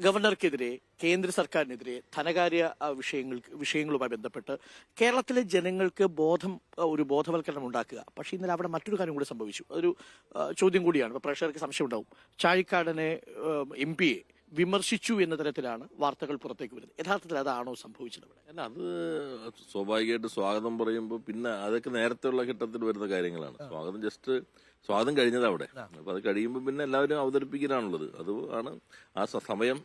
ഗവർണർക്കെതിരെ കേന്ദ്ര സർക്കാരിനെതിരെ ധനകാര്യ വിഷയങ്ങളുമായി ബന്ധപ്പെട്ട് കേരളത്തിലെ ജനങ്ങൾക്ക് ഒരു ബോധവൽക്കരണം ഉണ്ടാക്കുക. പക്ഷേ ഇന്നലെ അവിടെ മറ്റൊരു കാര്യം കൂടി സംഭവിച്ചു. അതൊരു ചോദ്യം കൂടിയാണ്. ഇപ്പോൾ പ്രേക്ഷകർക്ക് സംശയം ഉണ്ടാവും. ചാഴിക്കാടനെ MP വിമർശിച്ചു എന്ന തരത്തിലാണ് വാർത്തകൾ പുറത്തേക്ക് വരുന്നത്. യഥാർത്ഥത്തിൽ അതാണോ സംഭവിച്ചത്? അല്ല, അത് സ്വാഭാവികമായിട്ട് സ്വാഗതം പറയുമ്പോൾ പിന്നെ അതൊക്കെ നേരത്തെയുള്ള ഘട്ടത്തിൽ വരുന്ന കാര്യങ്ങളാണ്. സ്വാഗതം കഴിഞ്ഞത് അവിടെ. അപ്പൊ അത് കഴിയുമ്പോൾ പിന്നെ എല്ലാവരും അവതരിപ്പിക്കാനുള്ളത്. അത് ആണ് ആ സമയം.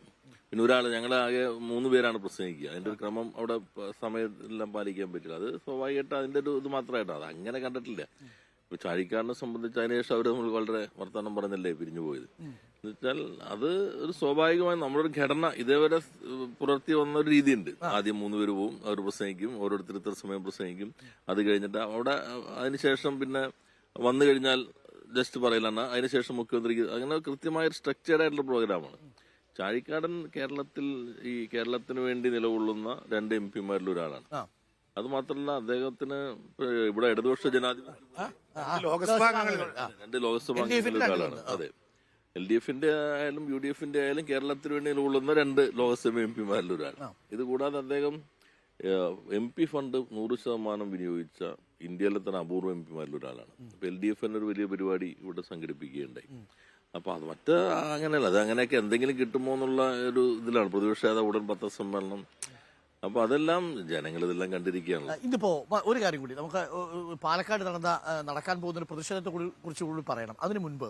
പിന്നെ ഞങ്ങളാകെ 3 പേരാണ് പ്രസംഗിക്കുക. അതിന്റെ ഒരു ക്രമം അവിടെ സമയമെല്ലാം പാലിക്കാൻ പറ്റില്ല. അത് സ്വാഭാവികമായിട്ട് അതിന്റെ ഒരു ഇത് മാത്രമായിട്ടാണ്. അത് അങ്ങനെ കണ്ടിട്ടില്ല. ഇപ്പൊ ചാഴിക്കാടിനെ സംബന്ധിച്ച് അതിനുശേഷം അവർ നമ്മൾ വളരെ വർത്തമാനം പറഞ്ഞല്ലേ പിരിഞ്ഞു പോയത്. എന്നുവെച്ചാൽ അത് ഒരു സ്വാഭാവികമായി നമ്മളൊരു ഘടന ഇതേവരെ പുലർത്തി വന്ന ഒരു രീതിയുണ്ട്. ആദ്യം 3 പേര് പോവും, അവർ പ്രസംഗിക്കും, ഓരോരുത്തർ ഇത്ര സമയം പ്രസംഗിക്കും. അത് കഴിഞ്ഞിട്ട് അവിടെ അതിനുശേഷം പിന്നെ വന്നു കഴിഞ്ഞാൽ ജസ്റ്റ് പറയലാണ്. അതിനുശേഷം മുഖ്യമന്ത്രിക്ക് അങ്ങനെ കൃത്യമായ ഒരു സ്ട്രക്ചേർഡ് ആയിട്ടുള്ള പ്രോഗ്രാമാണ്. ചാഴിക്കാടൻ കേരളത്തിന് വേണ്ടി നിലകൊള്ളുന്ന 2 MP-മാരിൽ ഒരാളാണ്. അത് മാത്രമല്ല, അദ്ദേഹത്തിന് ഇവിടെ ഇടതുപക്ഷ ജനാധിപത്യ 2 ലോക്സഭാ അംഗങ്ങളിൽ ഒരാളാണ്. അതെ, LDF-ന്റെ ആയാലും UDF-ന്റെ ആയാലും കേരളത്തിന് വേണ്ടി നിലകൊള്ളുന്ന 2 ലോക്സഭ MP-മാരിൽ ഒരാൾ. ഇത് കൂടാതെ അദ്ദേഹം MP ഫണ്ട് 100% വിനിയോഗിച്ച ഇന്ത്യയിലെ തന്നെ അപൂർവ MP-മാരിൽ ഒരാളാണ്. അപ്പൊ LDF-ന്റെ ഒരു വലിയ പരിപാടി ഇവിടെ സംഘടിപ്പിക്കുകയുണ്ടായി. അപ്പൊ അത് അങ്ങനെയല്ല, അത് അങ്ങനെയൊക്കെ എന്തെങ്കിലും കിട്ടുമോ എന്നുള്ള ഒരു ഇതിലാണ് പ്രതിപക്ഷ നേതാവ് ഉടൻ പത്രസമ്മേളനം. അപ്പൊ അതെല്ലാം ജനങ്ങൾ ഇതെല്ലാം കണ്ടിരിക്കുകയാണ്. ഇതിപ്പോ ഒരു കാര്യം കൂടി നമുക്ക് പാലക്കാട് നടക്കാൻ പോകുന്ന ഒരു പ്രതിഷേധത്തെ കുറിച്ച് കൂടി പറയണം. അതിനു മുൻപ്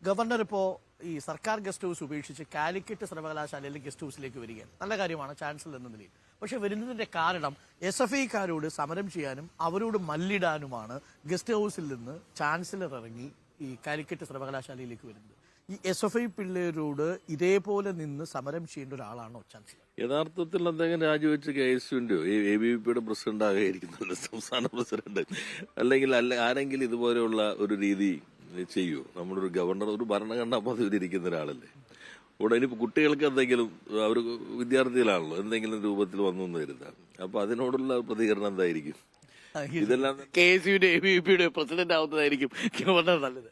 ഗവർണർ ഇപ്പോ ഈ സർക്കാർ ഗസ്റ്റ് ഹൗസ് ഉപേക്ഷിച്ച് കാലിക്കറ്റ് സർവകലാശാലയിലെ ഗസ്റ്റ് ഹൗസിലേക്ക് വരികയാണ്. നല്ല കാര്യമാണ് ചാൻസലർ എന്ന നിലയിൽ. പക്ഷെ വരുന്നതിന്റെ കാരണം SFIക്കാരോട് സമരം ചെയ്യാനും അവരോട് മല്ലിടാനുമാണ് ഗസ്റ്റ് ഹൗസിൽ നിന്ന് ചാൻസലർ ഇറങ്ങി ഈ കാലിക്കറ്റ് സർവകലാശാലയിലേക്ക് വരുന്നത്. ഈ SFI പിള്ളേരോട് ഇതേപോലെ നിന്ന് സമരം ചെയ്യേണ്ട ഒരാളാണോ ചാൻസലർ? യഥാർത്ഥത്തിൽ അദ്ദേഹം രാജിവെച്ച് KSUവിന്റെയോ ABVPയുടെ പ്രസിഡന്റ് ആകാതിരിക്കുന്നുണ്ട്, സംസ്ഥാന പ്രസിഡന്റ്. അല്ലെങ്കിൽ ആരെങ്കിലും ഇതുപോലെയുള്ള ഒരു രീതി ചെയ്യൂ? നമ്മളൊരു ഗവർണർ, ഒരു ഭരണഘടനാ പദവിയിൽ ഇരിക്കുന്ന ഒരാളല്ലേ. ഇവിടെ ഇനിയിപ്പോ കുട്ടികൾക്ക് എന്തെങ്കിലും, അവർ വിദ്യാർത്ഥികളാണല്ലോ, എന്തെങ്കിലും രൂപത്തിൽ വന്നു എന്ന് കരുതാം. അപ്പൊ അതിനോടുള്ള പ്രതികരണം എന്തായിരിക്കും? ഇതെല്ലാം KSUവിന്റെ ABVPയുടെ പ്രസിഡന്റ് ആവുന്നതായിരിക്കും ഗവർണർ നല്ലത്.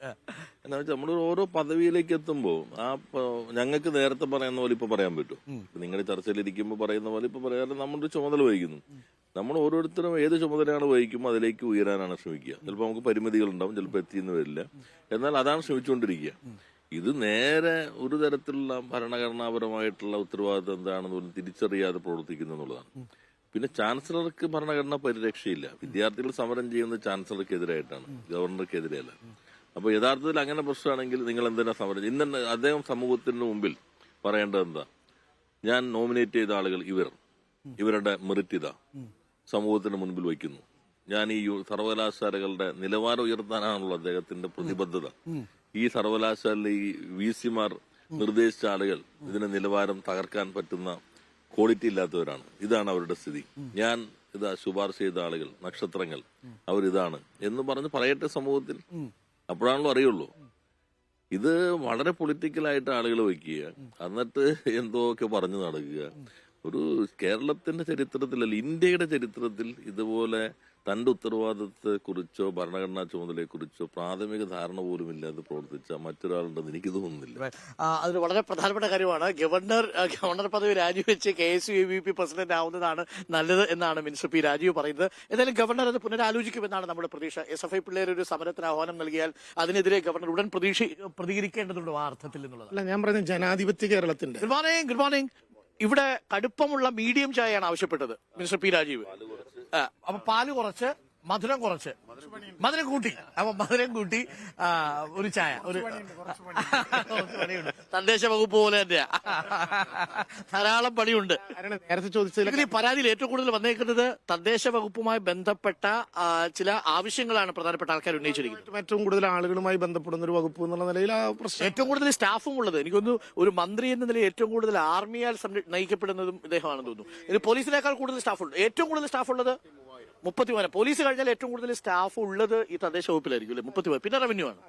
എന്നാ വെച്ചാൽ നമ്മൾ ഓരോ പദവിയിലേക്ക് എത്തുമ്പോൾ ഞങ്ങൾക്ക് നേരത്തെ പറയുന്ന പോലെ ഇപ്പൊ പറയാൻ പറ്റും. നിങ്ങൾ ചർച്ചയിലിരിക്കുമ്പോൾ പറയുന്ന പോലെ ഇപ്പൊ പറയാതെ നമ്മളൊരു ചുമതല വഹിക്കുന്നു. നമ്മൾ ഓരോരുത്തരും ഏത് ചുമതലയാണ് വഹിക്കുമ്പോൾ അതിലേക്ക് ഉയരാനാണ് ശ്രമിക്കുക. ചിലപ്പോൾ നമുക്ക് പരിമിതികൾ ഉണ്ടാവും, ചിലപ്പോൾ എത്തിയെന്ന് വരില്ല. എന്നാൽ അതാണ് ശ്രമിച്ചുകൊണ്ടിരിക്കുക. ഇത് നേരെ ഒരു തരത്തിലുള്ള ഭരണഘടനാപരമായിട്ടുള്ള ഉത്തരവാദിത്വം എന്താണെന്ന് പോലും തിരിച്ചറിയാതെ പ്രവർത്തിക്കുന്നു എന്നുള്ളതാണ്. പിന്നെ ചാൻസലർക്ക് ഭരണഘടനാ പരിരക്ഷയില്ല. വിദ്യാർത്ഥികൾ സമരം ചെയ്യുന്നത് ചാൻസലർക്കെതിരായിട്ടാണ്, ഗവർണർക്കെതിരെയല്ല. അപ്പൊ യഥാർത്ഥത്തിൽ അങ്ങനെ പ്രശ്നമാണെങ്കിൽ നിങ്ങൾ എന്തിനാ സമരം? ഇന്ന് അദ്ദേഹം സമൂഹത്തിന് മുമ്പിൽ പറയേണ്ടത് എന്താ? ഞാൻ നോമിനേറ്റ് ചെയ്ത ആളുകൾ ഇവരുടെ മെറിറ്റ് ഇതാ സമൂഹത്തിന് മുൻപിൽ വയ്ക്കുന്നു. ഞാൻ ഈ സർവകലാശാലകളുടെ നിലവാരം ഉയർത്താനാണുള്ള അദ്ദേഹത്തിന്റെ പ്രതിബദ്ധത. ഈ സർവകലാശാലയിലെ ഈ VC-മാർ നിർദ്ദേശിച്ച ആളുകൾ ഇതിന്റെ നിലവാരം തകർക്കാൻ പറ്റുന്ന ക്വാളിറ്റി ഇല്ലാത്തവരാണ്. ഇതാണ് അവരുടെ സ്ഥിതി. ഞാൻ ശുപാർശ ചെയ്ത ആളുകൾ, നക്ഷത്രങ്ങൾ, അവരിതാണ് എന്ന് പറഞ്ഞ് പറയട്ടെ സമൂഹത്തിൽ. അപ്പോഴാണല്ലോ അറിയുള്ളൂ. ഇത് വളരെ പൊളിറ്റിക്കലായിട്ട് ആളുകൾ വയ്ക്കുക, എന്നിട്ട് എന്തോ ഒക്കെ പറഞ്ഞു നടക്കുക. ഒരു കേരളത്തിന്റെ ചരിത്രത്തിലല്ല, ഇന്ത്യയുടെ ചരിത്രത്തിൽ ഇതുപോലെ തന്റെ ഉത്തരവാദിത്തത്തെ കുറിച്ചോ ഭരണഘടനാ ചുമതലയെ കുറിച്ചോ പ്രാഥമിക ധാരണ പോലും ഇല്ലാതെ പ്രവർത്തിച്ച മറ്റൊരാളുണ്ടെന്ന് എനിക്ക് തോന്നുന്നില്ല. അതൊരു വളരെ പ്രധാനപ്പെട്ട കാര്യമാണ്. ഗവർണർ പദവി രാജിവെച്ച് KSU ABVP പ്രസിഡന്റ് ആവുന്നതാണ് നല്ലത് എന്നാണ് മിനിസ്റ്റർ P. രാജീവ് പറയുന്നത്. ഏതായാലും ഗവർണർ അത് പുനരാലോചിക്കുമെന്നാണ് നമ്മുടെ പ്രതീക്ഷ. SFI പിള്ളേർ ഒരു സമരത്തിന് ആഹ്വാനം നൽകിയാൽ അതിനെതിരെ ഗവർണർ ഉടൻ പ്രതികരിക്കേണ്ടതുണ്ട് ആ അർത്ഥത്തിൽ എന്നുള്ളത്. അല്ല, ഞാൻ പറയുന്നത് ജനാധിപത്യ കേരളത്തിന്റെ. Good morning. ഇവിടെ കടുപ്പമുള്ള മീഡിയം ചായയാണ് ആവശ്യപ്പെട്ടത് മിനിസ്റ്റർ P. രാജീവ്. അപ്പൊ പാല് കുറച്ച്, മധുരം കുറച്ച്, മധുരം കൂട്ടി. അപ്പൊ മധുരം കൂട്ടി ഒരു ചായ, ഒരു തദ്ദേശ വകുപ്പ് പോലെ തന്നെയാ, ധാരാളം പണിയുണ്ട്. നേരത്തെ ചോദിച്ചതിൽ ഈ പരാതിയിൽ ഏറ്റവും കൂടുതൽ വന്നേക്കുന്നത് തദ്ദേശ വകുപ്പുമായി ബന്ധപ്പെട്ട ചില ആവശ്യങ്ങളാണ് പ്രധാനപ്പെട്ട ആൾക്കാർ ഉന്നയിച്ചിരിക്കുന്നത്. ഏറ്റവും കൂടുതൽ ആളുകളുമായി ബന്ധപ്പെടുന്ന ഒരു വകുപ്പ് എന്നുള്ള നിലയിൽ ആ പ്രശ്നം, ഏറ്റവും കൂടുതൽ സ്റ്റാഫും ഉള്ളത്. എനിക്കൊന്ന് ഒരു മന്ത്രി എന്ന നിലയിൽ ഏറ്റവും കൂടുതൽ ആർമിയാൽ നയിക്കപ്പെടുന്നതും ഇദ്ദേഹമാണെന്ന് തോന്നുന്നു. ഇത് പോലീസിനേക്കാൾ കൂടുതൽ സ്റ്റാഫ് ഉണ്ട്. ഏറ്റവും കൂടുതൽ സ്റ്റാഫ് ഉള്ളത് 33. പോലീസ് കഴിഞ്ഞാൽ ഏറ്റവും കൂടുതൽ സ്റ്റാഫ് ഉള്ളത് ഈ തദ്ദേശ വകുപ്പിലായിരിക്കും അല്ലെ? 33. പിന്നെ റവന്യൂ ആണ്.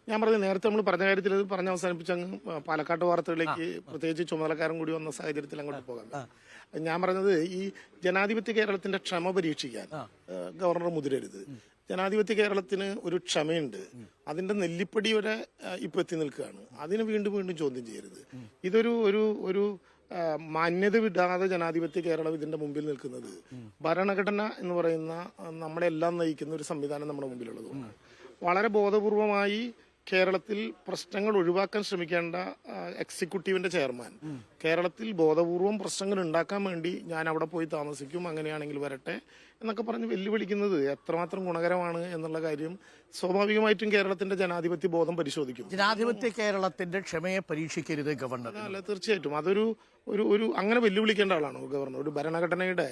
ഞാൻ പറഞ്ഞത് നേരത്തെ നമ്മൾ പറഞ്ഞ കാര്യത്തിൽ പറഞ്ഞ് അവസാനിപ്പിച്ചങ്ങ് പാലക്കാട് വാർത്തകളിലേക്ക് പ്രത്യേകിച്ച് ചുമതലക്കാരൻ കൂടി വന്ന സാഹചര്യത്തിൽ അങ്ങോട്ട് പോകാം. ഞാൻ പറഞ്ഞത് ഈ ജനാധിപത്യ കേരളത്തിന്റെ ക്ഷമ പരീക്ഷിക്കാൻ ഗവർണർ മുതിരരുത്. ജനാധിപത്യ കേരളത്തിന് ഒരു ക്ഷമയുണ്ട്. അതിന്റെ നെല്ലിപ്പടി വരെ ഇപ്പൊ എത്തി നിൽക്കുകയാണ്. അതിനെ വീണ്ടും വീണ്ടും ചോദ്യം ചെയ്യരുത്. ഇതൊരു ഒരു ഒരു മാന്യത വിടാതെ ജനാധിപത്യ കേരളം ഇതിന്റെ മുമ്പിൽ നിൽക്കുന്നത് ഭരണഘടന എന്ന് പറയുന്ന നമ്മളെല്ലാം നയിക്കുന്ന ഒരു സംവിധാനം നമ്മുടെ മുമ്പിലുള്ളതുകൊണ്ടാണ്. വളരെ ബോധപൂർവമായി കേരളത്തിൽ പ്രശ്നങ്ങൾ ഒഴിവാക്കാൻ ശ്രമിക്കേണ്ട എക്സിക്യൂട്ടീവിന്റെ ചെയർമാൻ കേരളത്തിൽ ബോധപൂർവം പ്രശ്നങ്ങൾ ഉണ്ടാക്കാൻ വേണ്ടി ഞാൻ അവിടെ പോയി താമസിക്കും, അങ്ങനെയാണെങ്കിൽ വരട്ടെ എന്നൊക്കെ പറഞ്ഞ് വെല്ലുവിളിക്കുന്നത് എത്രമാത്രം ഗുണകരമാണ് എന്നുള്ള കാര്യം സ്വാഭാവികമായിട്ടും കേരളത്തിന്റെ ജനാധിപത്യ ബോധം പരിശോധിക്കും. ജനാധിപത്യ കേരളത്തിന്റെ ക്ഷമയെ പരീക്ഷിക്കരുത് ഗവർണർ. അല്ല, തീർച്ചയായിട്ടും അതൊരു ഒരു അങ്ങനെ വെല്ലുവിളിക്കേണ്ട ആളാണ് ഗവർണർ. ഒരു ഭരണഘടനയുടെ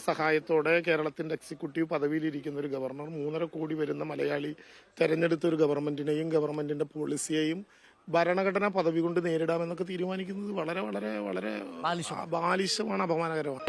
സഹായത്തോടെ കേരളത്തിന്റെ എക്സിക്യൂട്ടീവ് പദവിയിലിരിക്കുന്ന ഒരു ഗവർണർ 3.5 കോടി വരുന്ന മലയാളി തെരഞ്ഞെടുത്ത ഒരു ഗവൺമെന്റിനെയും ഗവൺമെന്റിന്റെ പോളിസിയെയും ഭരണഘടനാ പദവി കൊണ്ട് നേരിടാമെന്നൊക്കെ തീരുമാനിക്കുന്നത് വളരെ വളരെ വളരെ ബാലിശമാണ്, അപമാനകരമാണ്.